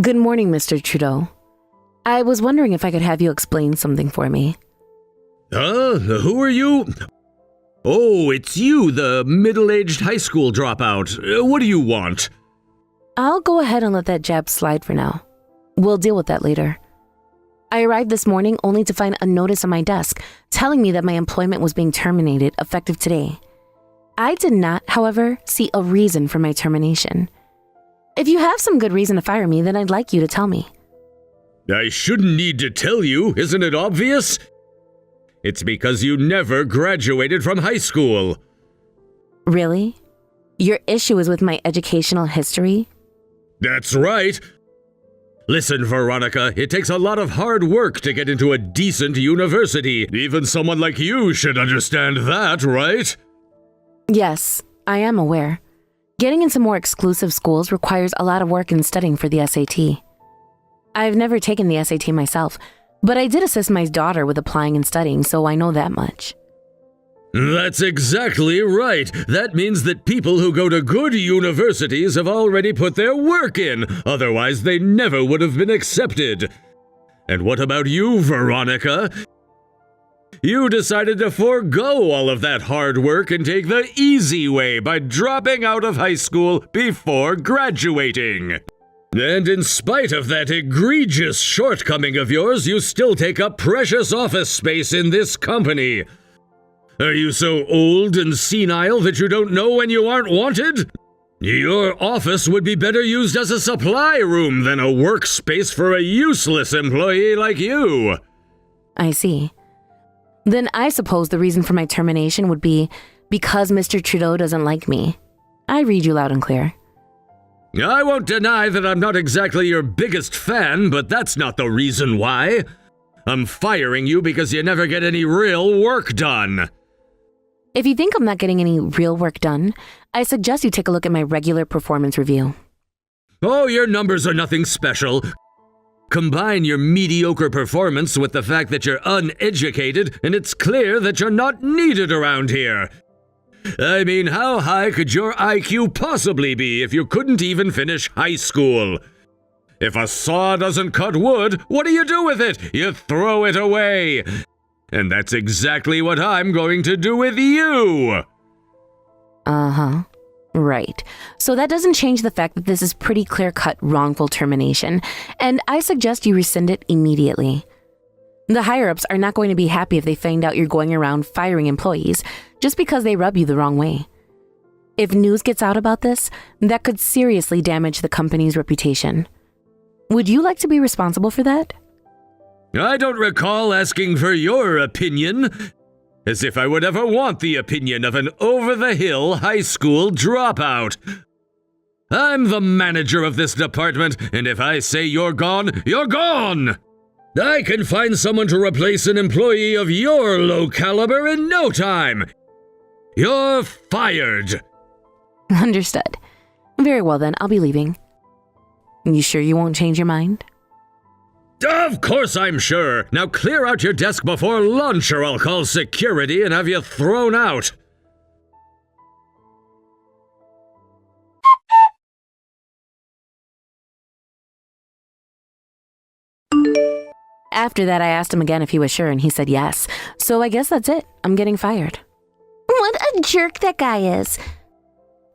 Good morning, Mr. Trudeau. I was wondering if I could have you explain something for me. Who are you? Oh, it's you, the middle-aged high school dropout. What do you want? I'll go ahead and let that jab slide for now. We'll deal with that later. I arrived this morning only to find a notice on my desk telling me that my employment was being terminated effective today. I did not, however, see a reason for my termination. If you have some good reason to fire me, then I'd like you to tell me. I shouldn't need to tell you, isn't it obvious? It's because you never graduated from high school. Really? Your issue is with my educational history? That's right. Listen, Veronica, it takes a lot of hard work to get into a decent university. Even someone like you should understand that, right? Yes, I am aware. Getting into more exclusive schools requires a lot of work and studying for the SAT. I've never taken the SAT myself, but I did assist my daughter with applying and studying, so I know that much. That's exactly right. That means that people who go to good universities have already put their work in. Otherwise, they never would have been accepted. And what about you, Veronica? You decided to forego all of that hard work and take the easy way by dropping out of high school before graduating. And in spite of that egregious shortcoming of yours, you still take up precious office space in this company. Are you so old and senile that you don't know when you aren't wanted? Your office would be better used as a supply room than a workspace for a useless employee like you. I see. Then I suppose the reason for my termination would be because Mr. Trudeau doesn't like me. I read you loud and clear. I won't deny that I'm not exactly your biggest fan, but that's not the reason why. I'm firing you because you never get any real work done. If you think I'm not getting any real work done, I suggest you take a look at my regular performance review. Oh, your numbers are nothing special. Combine your mediocre performance with the fact that you're uneducated, and it's clear that you're not needed around here. I mean, how high could your IQ possibly be if you couldn't even finish high school? If a saw doesn't cut wood, what do you do with it? You throw it away. And that's exactly what I'm going to do with you. Uh-huh. Right. So that doesn't change the fact that this is pretty clear-cut wrongful termination, and I suggest you rescind it immediately. The higher-ups are not going to be happy if they find out you're going around firing employees just because they rub you the wrong way. If news gets out about this, that could seriously damage the company's reputation. Would you like to be responsible for that? I don't recall asking for your opinion. As if I would ever want the opinion of an over-the-hill high school dropout. I'm the manager of this department, and if I say you're gone, you're gone! I can find someone to replace an employee of your low caliber in no time. You're fired. Understood. Very well then, I'll be leaving. You sure you won't change your mind? Of course I'm sure. Now clear out your desk before lunch or I'll call security and have you thrown out. After that, I asked him again if he was sure, and he said yes. So I guess that's it. I'm getting fired. What a jerk that guy is.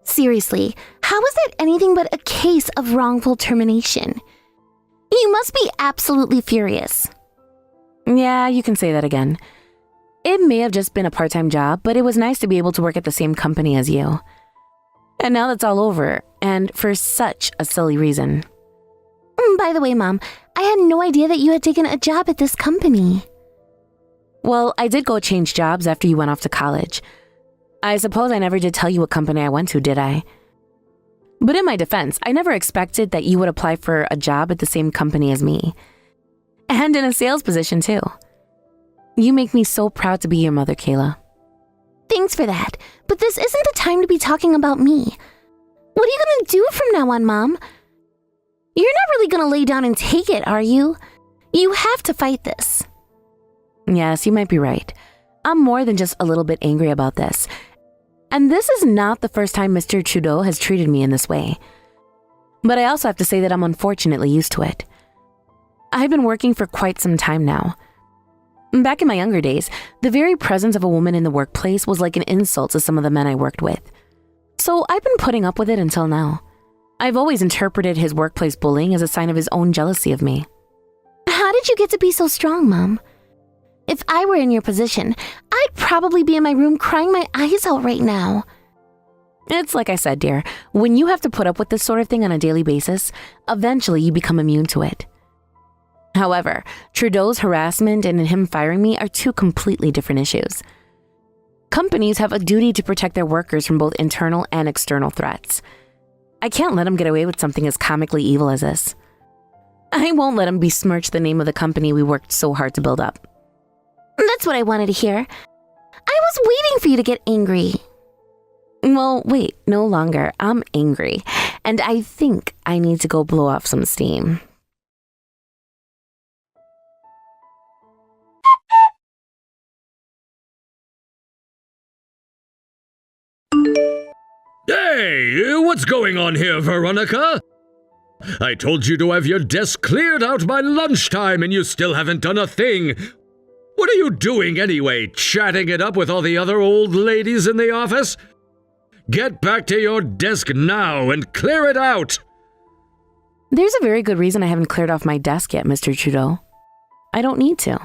Seriously, how is that anything but a case of wrongful termination? You must be absolutely furious. Yeah, you can say that again. It may have just been a part-time job, but it was nice to be able to work at the same company as you. And now that's all over, and for such a silly reason. By the way, Mom, I had no idea that you had taken a job at this company. Well, I did go change jobs after you went off to college. I suppose I never did tell you what company I went to, did I? But in my defense, I never expected that you would apply for a job at the same company as me. And in a sales position, too. You make me so proud to be your mother, Kayla. Thanks for that, but this isn't the time to be talking about me. What are you gonna do from now on, Mom? You're not really gonna lay down and take it, are you? You have to fight this. Yes, you might be right. I'm more than just a little bit angry about this. And this is not the first time Mr. Trudeau has treated me in this way. But I also have to say that I'm unfortunately used to it. I've been working for quite some time now. Back in my younger days, the very presence of a woman in the workplace was like an insult to some of the men I worked with. So I've been putting up with it until now. I've always interpreted his workplace bullying as a sign of his own jealousy of me. How did you get to be so strong, Mom? If I were in your position, I'd probably be in my room crying my eyes out right now. It's like I said, dear, when you have to put up with this sort of thing on a daily basis, eventually you become immune to it. However, Trudeau's harassment and him firing me are two completely different issues. Companies have a duty to protect their workers from both internal and external threats. I can't let him get away with something as comically evil as this. I won't let him besmirch the name of the company we worked so hard to build up. That's what I wanted to hear. I was waiting for you to get angry. Well, wait, no longer. I'm angry, and I think I need to go blow off some steam. Hey, what's going on here, Veronica? I told you to have your desk cleared out by lunchtime and you still haven't done a thing. What are you doing anyway, chatting it up with all the other old ladies in the office? Get back to your desk now and clear it out! There's a very good reason I haven't cleared off my desk yet, Mr. Trudeau. I don't need to.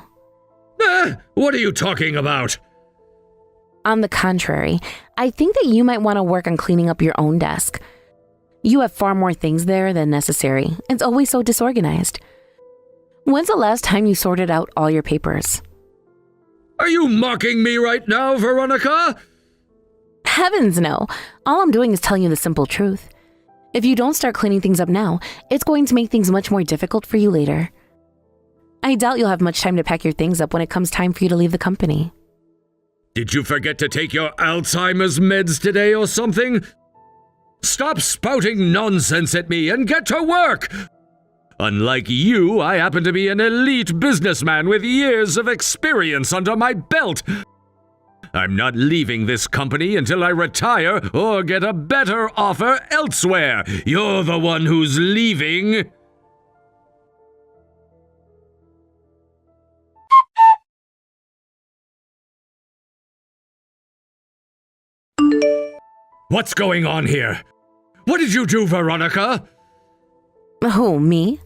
What are you talking about? On the contrary, I think that you might want to work on cleaning up your own desk. You have far more things there than necessary. It's always so disorganized. When's the last time you sorted out all your papers? Are you mocking me right now, Veronica? Heavens no. All I'm doing is telling you the simple truth. If you don't start cleaning things up now, it's going to make things much more difficult for you later. I doubt you'll have much time to pack your things up when it comes time for you to leave the company. Did you forget to take your Alzheimer's meds today or something? Stop spouting nonsense at me and get to work! Unlike you, I happen to be an elite businessman with years of experience under my belt. I'm not leaving this company until I retire or get a better offer elsewhere. You're the one who's leaving. What's going on here? What did you do, Veronica? Oh, me?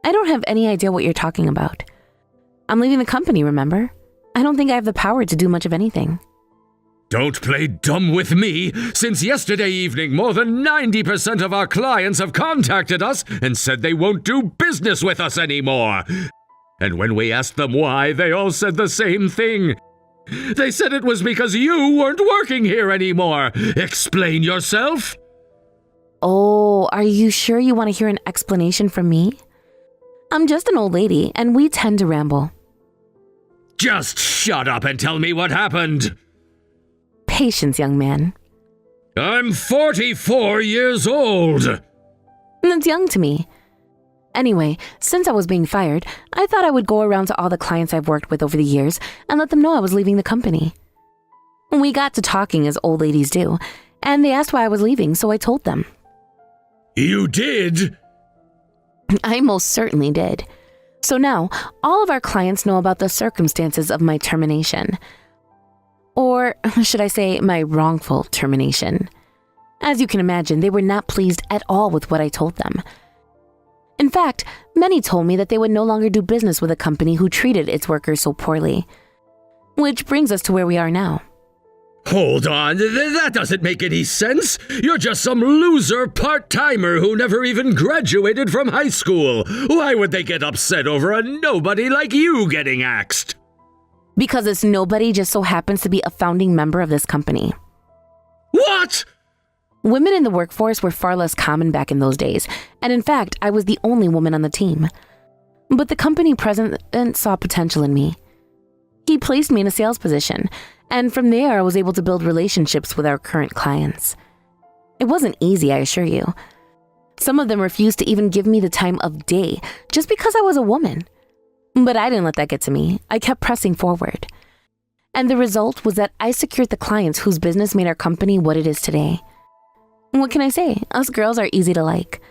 I don't have any idea what you're talking about. I'm leaving the company, remember? I don't think I have the power to do much of anything. Don't play dumb with me. Since yesterday evening, more than 90% of our clients have contacted us and said they won't do business with us anymore. And when we asked them why, they all said the same thing. They said it was because you weren't working here anymore. Explain yourself. Oh, are you sure you want to hear an explanation from me? I'm just an old lady, and we tend to ramble. Just shut up and tell me what happened. Patience, young man. I'm 44 years old. That's young to me. Anyway, since I was being fired, I thought I would go around to all the clients I've worked with over the years and let them know I was leaving the company. We got to talking as old ladies do, and they asked why I was leaving, so I told them. You did? I most certainly did. So now, all of our clients know about the circumstances of my termination. Or should I say, my wrongful termination. As you can imagine, they were not pleased at all with what I told them. In fact, many told me that they would no longer do business with a company who treated its workers so poorly. Which brings us to where we are now. Hold on, that doesn't make any sense. You're just some loser part-timer who never even graduated from high school. Why would they get upset over a nobody like you getting axed? Because this nobody just so happens to be a founding member of this company. What? Women in the workforce were far less common back in those days, and in fact, I was the only woman on the team. But the company president saw potential in me. He placed me in a sales position, and from there I was able to build relationships with our current clients. It wasn't easy, I assure you. Some of them refused to even give me the time of day just because I was a woman. But I didn't let that get to me. I kept pressing forward. And the result was that I secured the clients whose business made our company what it is today. What can I say? Us girls are easy to like.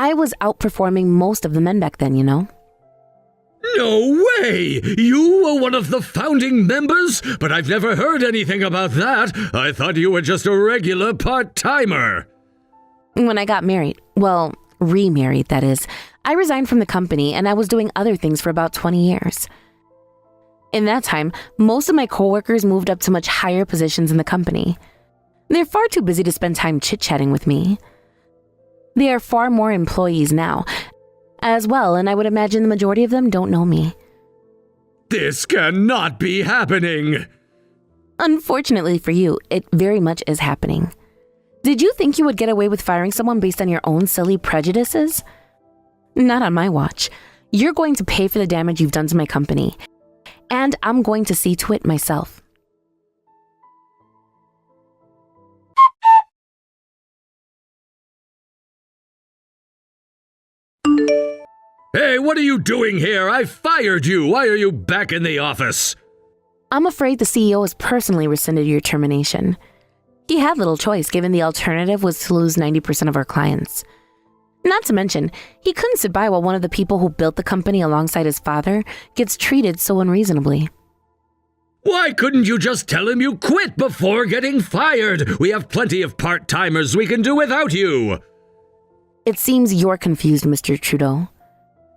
I was outperforming most of the men back then, you know? No way! You were one of the founding members? But I've never heard anything about that. I thought you were just a regular part-timer. When I got married, well, remarried, that is, I resigned from the company and I was doing other things for about 20 years. In that time, most of my coworkers moved up to much higher positions in the company. They're far too busy to spend time chit-chatting with me. There are far more employees now, as well, and I would imagine the majority of them don't know me. This cannot be happening! Unfortunately for you, it very much is happening. Did you think you would get away with firing someone based on your own silly prejudices? Not on my watch. You're going to pay for the damage you've done to my company, and I'm going to see to it myself. Hey, what are you doing here? I fired you! Why are you back in the office? I'm afraid the CEO has personally rescinded your termination. He had little choice given the alternative was to lose 90% of our clients. Not to mention, he couldn't sit by while one of the people who built the company alongside his father gets treated so unreasonably. Why couldn't you just tell him you quit before getting fired? We have plenty of part-timers we can do without you. It seems you're confused, Mr. Trudeau.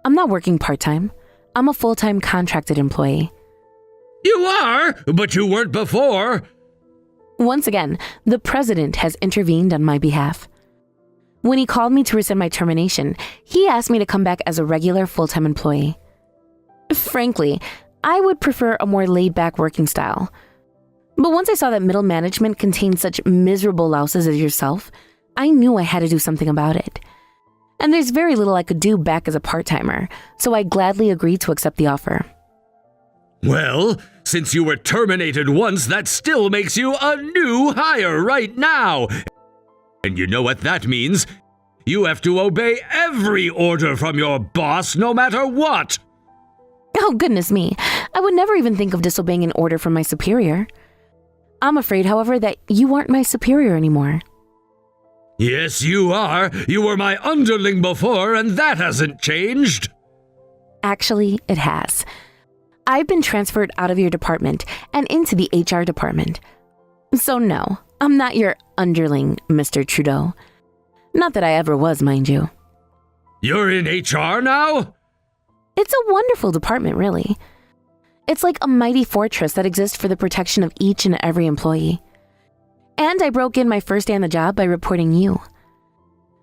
I'm not working part-time. I'm a full-time contracted employee. You are, but you weren't before. Once again, the president has intervened on my behalf. When he called me to rescind my termination, he asked me to come back as a regular full-time employee. Frankly, I would prefer a more laid-back working style. But once I saw that middle management contained such miserable louses as yourself, I knew I had to do something about it. And there's very little I could do back as a part-timer, so I gladly agreed to accept the offer. Well, since you were terminated once, that still makes you a new hire right now. And you know what that means? You have to obey every order from your boss, no matter what. Oh, goodness me. I would never even think of disobeying an order from my superior. I'm afraid, however, that you aren't my superior anymore. Yes, you are. You were my underling before, and that hasn't changed. Actually, it has. I've been transferred out of your department and into the HR department. So no, I'm not your underling, Mr. Trudeau. Not that I ever was, mind you. You're in HR now? It's a wonderful department, really. It's like a mighty fortress that exists for the protection of each and every employee. And I broke in my first day on the job by reporting you.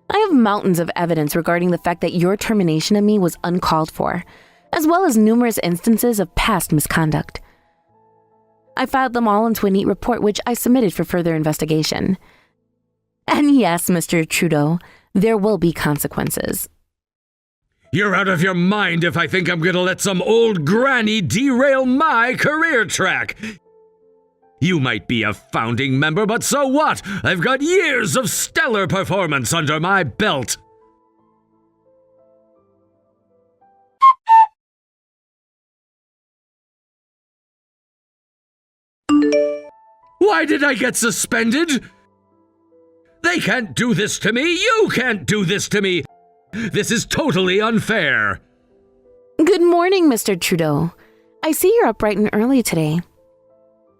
I have mountains of evidence regarding the fact that your termination of me was uncalled for, as well as numerous instances of past misconduct. I filed them all into a neat report which I submitted for further investigation. And yes, Mr. Trudeau, there will be consequences. You're out of your mind if I think I'm gonna let some old granny derail my career track. You might be a founding member, but so what? I've got years of stellar performance under my belt. Why did I get suspended? They can't do this to me. You can't do this to me. This is totally unfair. Good morning, Mr. Trudeau. I see you're up bright and early today.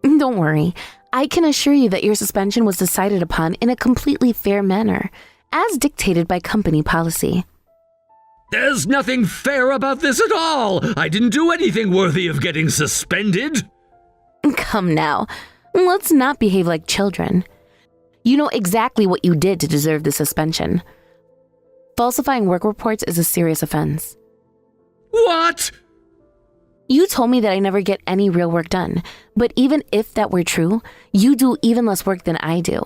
Don't worry. I can assure you that your suspension was decided upon in a completely fair manner, as dictated by company policy. There's nothing fair about this at all. I didn't do anything worthy of getting suspended. Come now. Let's not behave like children. You know exactly what you did to deserve the suspension. Falsifying work reports is a serious offense. What? You told me that I never get any real work done, but even if that were true, you do even less work than I do.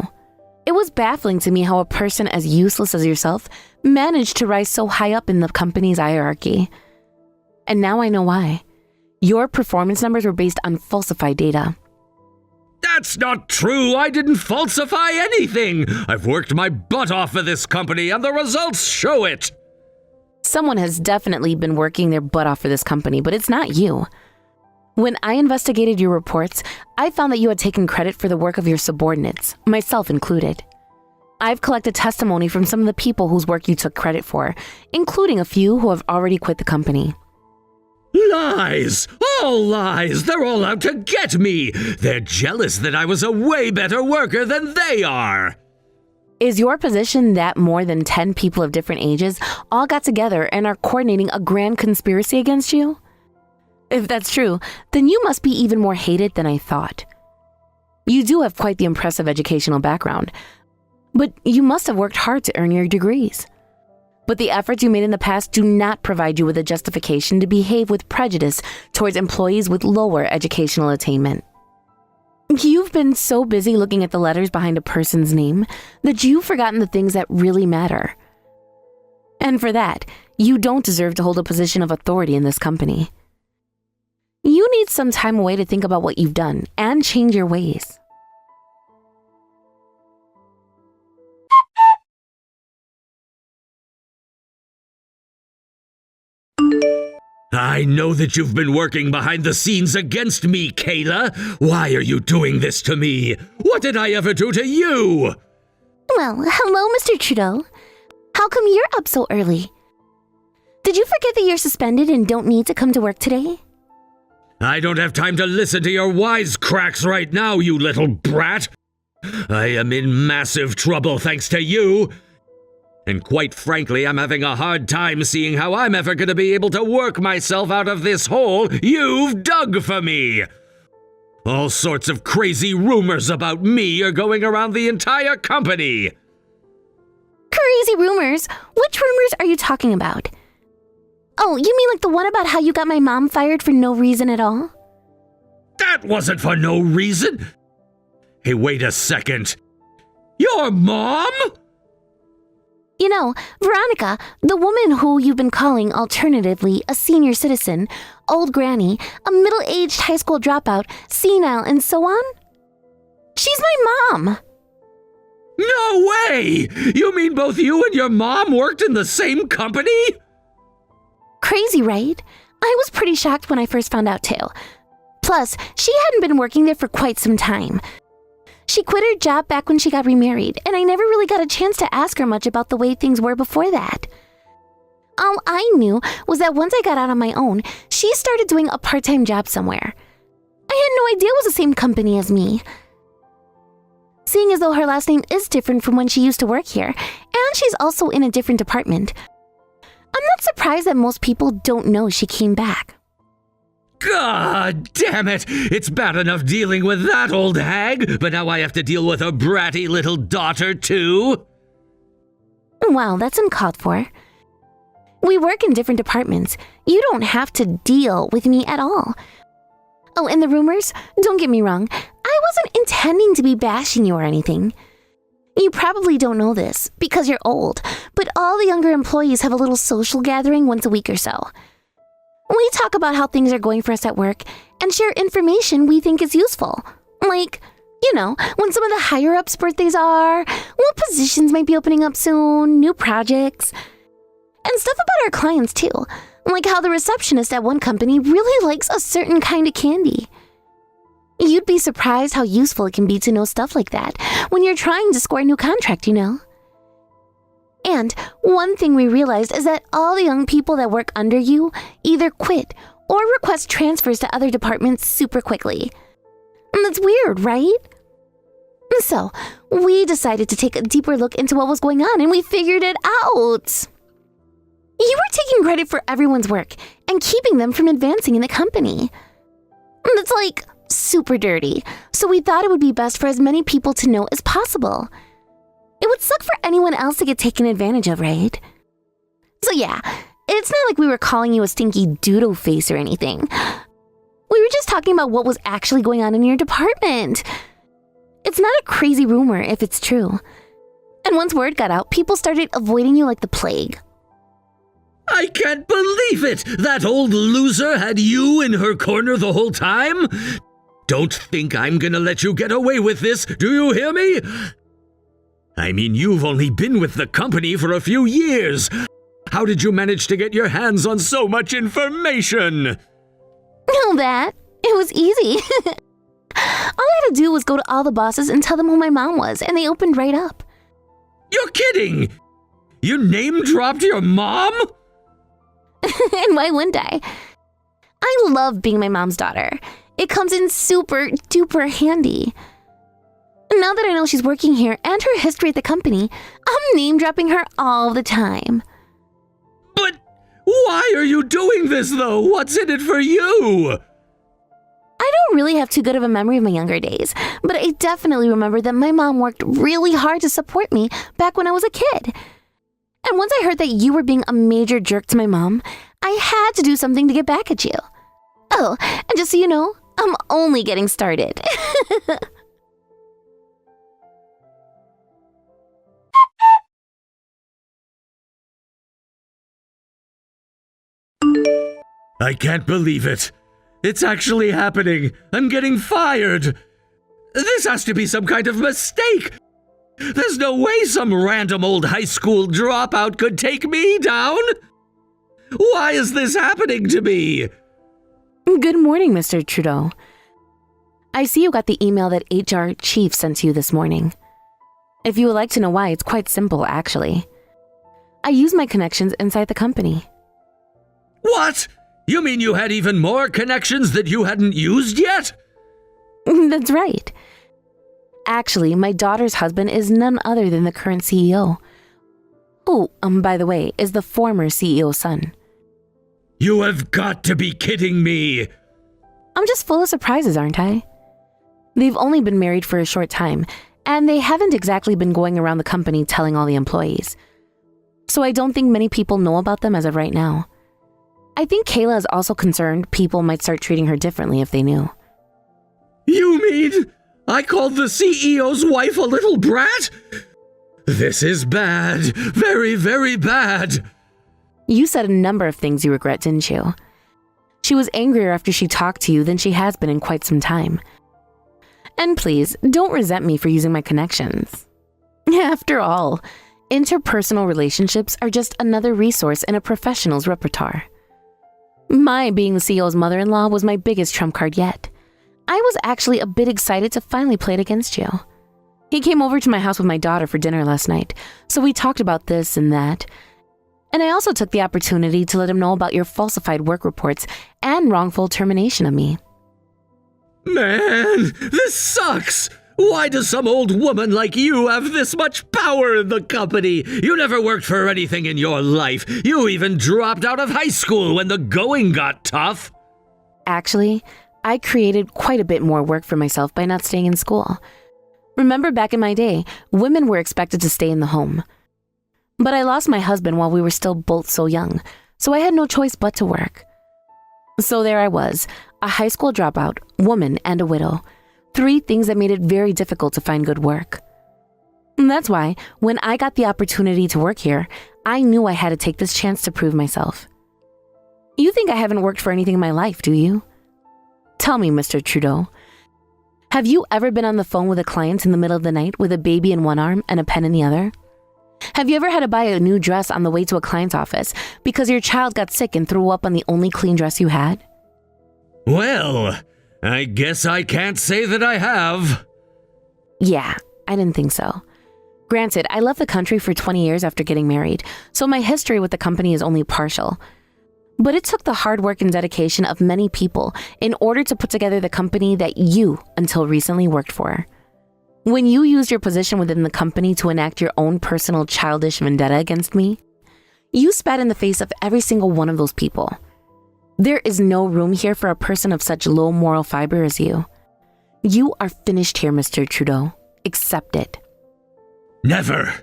It was baffling to me how a person as useless as yourself managed to rise so high up in the company's hierarchy. And now I know why. Your performance numbers were based on falsified data. That's not true. I didn't falsify anything. I've worked my butt off for this company, and the results show it. Someone has definitely been working their butt off for this company, but it's not you. When I investigated your reports, I found that you had taken credit for the work of your subordinates, myself included. I've collected testimony from some of the people whose work you took credit for, including a few who have already quit the company. Lies! All lies! They're all out to get me! They're jealous that I was a way better worker than they are! Is your position that more than 10 people of different ages all got together and are coordinating a grand conspiracy against you? If that's true, then you must be even more hated than I thought. You do have quite the impressive educational background, but you must have worked hard to earn your degrees. But the efforts you made in the past do not provide you with a justification to behave with prejudice towards employees with lower educational attainment. You've been so busy looking at the letters behind a person's name that you've forgotten the things that really matter. And for that, you don't deserve to hold a position of authority in this company. You need some time away to think about what you've done and change your ways. I know that you've been working behind the scenes against me, Kayla. Why are you doing this to me? What did I ever do to you? Well, hello, Mr. Trudeau. How come you're up so early? Did you forget that you're suspended and don't need to come to work today? I don't have time to listen to your wisecracks right now, you little brat. I am in massive trouble thanks to you. And quite frankly, I'm having a hard time seeing how I'm ever going to be able to work myself out of this hole you've dug for me. All sorts of crazy rumors about me are going around the entire company. Crazy rumors? Which rumors are you talking about? Oh, you mean like the one about how you got my mom fired for no reason at all? That wasn't for no reason. Hey, wait a second. Your mom? You know, Veronica, the woman who you've been calling alternatively a senior citizen, old granny, a middle-aged high school dropout, senile, and so on? She's my mom! No way! You mean both you and your mom worked in the same company? Crazy, right? I was pretty shocked when I first found out too. Plus, she hadn't been working there for quite some time. She quit her job back when she got remarried, and I never really got a chance to ask her much about the way things were before that. All I knew was that once I got out on my own, she started doing a part-time job somewhere. I had no idea it was the same company as me. Seeing as though her last name is different from when she used to work here, and she's also in a different department, I'm not surprised that most people don't know she came back. God damn it! It's bad enough dealing with that old hag, but now I have to deal with her bratty little daughter, too? Well, that's uncalled for. We work in different departments. You don't have to deal with me at all. Oh, and the rumors? Don't get me wrong. I wasn't intending to be bashing you or anything. You probably don't know this because you're old, but all the younger employees have a little social gathering once a week or so. We talk about how things are going for us at work and share information we think is useful. Like, you know, when some of the higher-ups' birthdays are, what positions might be opening up soon, new projects, and stuff about our clients too. Like how the receptionist at one company really likes a certain kind of candy. You'd be surprised how useful it can be to know stuff like that when you're trying to score a new contract, you know? And one thing we realized is that all the young people that work under you either quit or request transfers to other departments super quickly. And that's weird, right? So, we decided to take a deeper look into what was going on and we figured it out. You were taking credit for everyone's work and keeping them from advancing in the company. That's like super dirty, so we thought it would be best for as many people to know as possible. It would suck for anyone else to get taken advantage of, right? So yeah, it's not like we were calling you a stinky doodle face or anything. We were just talking about what was actually going on in your department. It's not a crazy rumor if it's true. And once word got out, people started avoiding you like the plague. I can't believe it! That old loser had you in her corner the whole time? Don't think I'm gonna let you get away with this, do you hear me? I mean, you've only been with the company for a few years. How did you manage to get your hands on so much information? Oh, that? It was easy. All I had to do was go to all the bosses and tell them who my mom was, and they opened right up. You're kidding! You name-dropped your mom? And why wouldn't I? I love being my mom's daughter. It comes in super duper handy. Now that I know she's working here and her history at the company, I'm name-dropping her all the time. But why are you doing this, though? What's in it for you? I don't really have too good of a memory of my younger days, but I definitely remember that my mom worked really hard to support me back when I was a kid. And once I heard that you were being a major jerk to my mom, I had to do something to get back at you. Oh, and just so you know, I'm only getting started. I can't believe it. It's actually happening. I'm getting fired. This has to be some kind of mistake. There's no way some random old high school dropout could take me down. Why is this happening to me? Good morning, Mr. Trudeau. I see you got the email that HR chief sent to you this morning. If you would like to know why, it's quite simple, actually. I use my connections inside the company. What? You mean you had even more connections that you hadn't used yet? That's right. Actually, my daughter's husband is none other than the current CEO. Who, by the way, is the former CEO's son. You have got to be kidding me. I'm just full of surprises, aren't I? They've only been married for a short time, and they haven't exactly been going around the company telling all the employees. So I don't think many people know about them as of right now. I think Kayla is also concerned people might start treating her differently if they knew. You mean I called the CEO's wife a little brat? This is bad. Very, very bad. You said a number of things you regret, didn't you? She was angrier after she talked to you than she has been in quite some time. And please, don't resent me for using my connections. After all, interpersonal relationships are just another resource in a professional's repertoire. My being the CEO's mother-in-law was my biggest trump card yet. I was actually a bit excited to finally play it against you. He came over to my house with my daughter for dinner last night, so we talked about this and that. And I also took the opportunity to let him know about your falsified work reports and wrongful termination of me. Man, this sucks! Why does some old woman like you have this much power in the company? You never worked for anything in your life. You even dropped out of high school when the going got tough. Actually, I created quite a bit more work for myself by not staying in school. Remember back in my day, women were expected to stay in the home. But I lost my husband while we were still both so young, so I had no choice but to work. So there I was, a high school dropout, woman, and a widow. 3 things that made it very difficult to find good work. And that's why, when I got the opportunity to work here, I knew I had to take this chance to prove myself. You think I haven't worked for anything in my life, do you? Tell me, Mr. Trudeau. Have you ever been on the phone with a client in the middle of the night with a baby in one arm and a pen in the other? Have you ever had to buy a new dress on the way to a client's office because your child got sick and threw up on the only clean dress you had? Well, I guess I can't say that I have. Yeah, I didn't think so. Granted, I left the country for 20 years after getting married, so my history with the company is only partial. But it took the hard work and dedication of many people in order to put together the company that you, until recently, worked for. When you used your position within the company to enact your own personal childish vendetta against me, you spat in the face of every single one of those people. There is no room here for a person of such low moral fiber as you. You are finished here, Mr. Trudeau. Accept it. Never.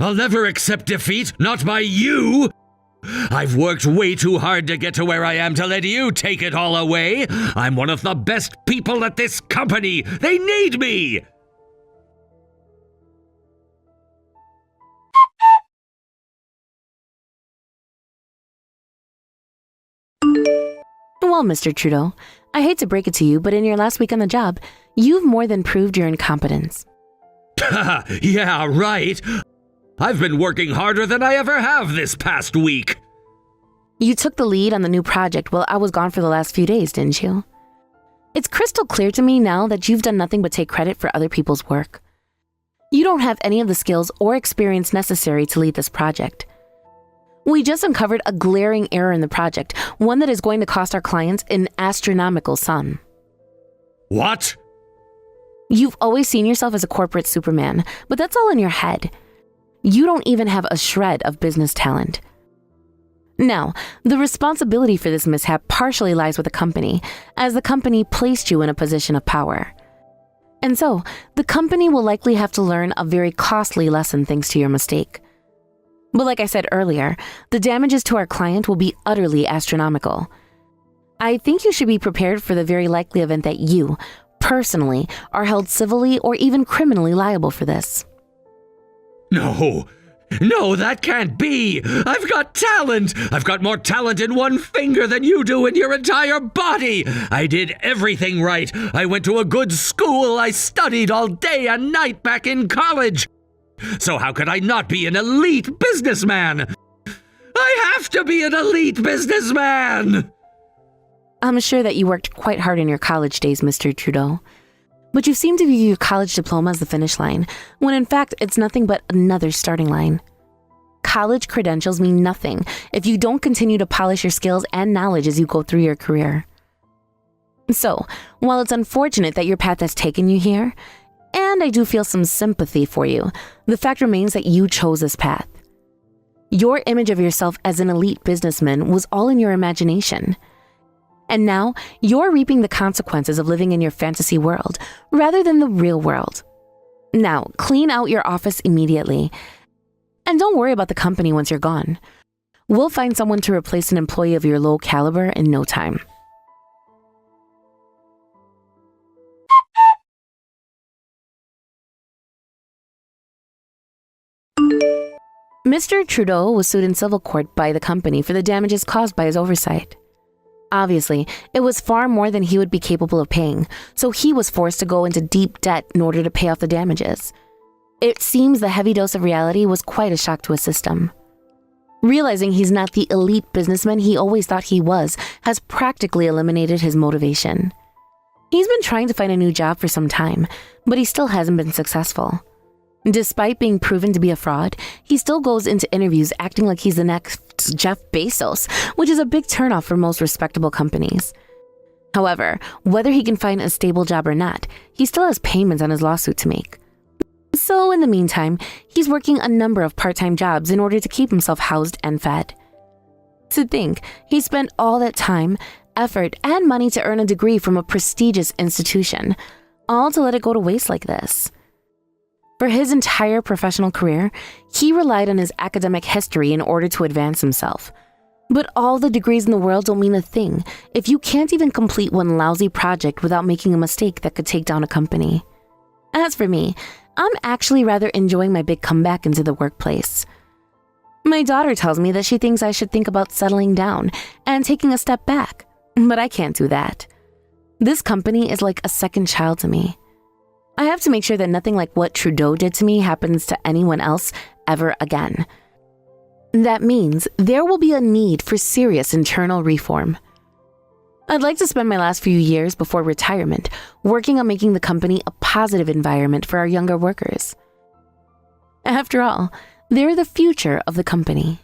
I'll never accept defeat, not by you. I've worked way too hard to get to where I am to let you take it all away. I'm one of the best people at this company. They need me. Well, Mr. Trudeau, I hate to break it to you, but in your last week on the job, you've more than proved your incompetence. Yeah, right. I've been working harder than I ever have this past week. You took the lead on the new project while I was gone for the last few days, didn't you? It's crystal clear to me now that you've done nothing but take credit for other people's work. You don't have any of the skills or experience necessary to lead this project. We just uncovered a glaring error in the project, one that is going to cost our clients an astronomical sum. What? You've always seen yourself as a corporate Superman, but that's all in your head. You don't even have a shred of business talent. Now, the responsibility for this mishap partially lies with the company, as the company placed you in a position of power. And so, the company will likely have to learn a very costly lesson thanks to your mistake. But like I said earlier, the damages to our client will be utterly astronomical. I think you should be prepared for the very likely event that you, personally, are held civilly or even criminally liable for this. No, that can't be! I've got talent! I've got more talent in one finger than you do in your entire body! I did everything right! I went to a good school! I studied all day and night back in college! So how could I not be an elite businessman? I have to be an elite businessman! I'm sure that you worked quite hard in your college days, Mr. Trudeau. But you seem to view your college diploma as the finish line, when in fact it's nothing but another starting line. College credentials mean nothing if you don't continue to polish your skills and knowledge as you go through your career. So, while it's unfortunate that your path has taken you here, and I do feel some sympathy for you, the fact remains that you chose this path. Your image of yourself as an elite businessman was all in your imagination. And now, you're reaping the consequences of living in your fantasy world rather than the real world. Now, clean out your office immediately. And don't worry about the company once you're gone. We'll find someone to replace an employee of your low caliber in no time. Mr. Trudeau was sued in civil court by the company for the damages caused by his oversight. Obviously, it was far more than he would be capable of paying, so he was forced to go into deep debt in order to pay off the damages. It seems the heavy dose of reality was quite a shock to his system. Realizing he's not the elite businessman he always thought he was has practically eliminated his motivation. He's been trying to find a new job for some time, but he still hasn't been successful. Despite being proven to be a fraud, he still goes into interviews acting like he's the next Jeff Bezos, which is a big turnoff for most respectable companies. However, whether he can find a stable job or not, he still has payments on his lawsuit to make. So in the meantime, he's working a number of part-time jobs in order to keep himself housed and fed. To think, he spent all that time, effort, and money to earn a degree from a prestigious institution, all to let it go to waste like this. For his entire professional career, he relied on his academic history in order to advance himself. But all the degrees in the world don't mean a thing if you can't even complete one lousy project without making a mistake that could take down a company. As for me, I'm actually rather enjoying my big comeback into the workplace. My daughter tells me that she thinks I should think about settling down and taking a step back, but I can't do that. This company is like a second child to me. I have to make sure that nothing like what Trudeau did to me happens to anyone else ever again. That means there will be a need for serious internal reform. I'd like to spend my last few years before retirement working on making the company a positive environment for our younger workers. After all, they're the future of the company.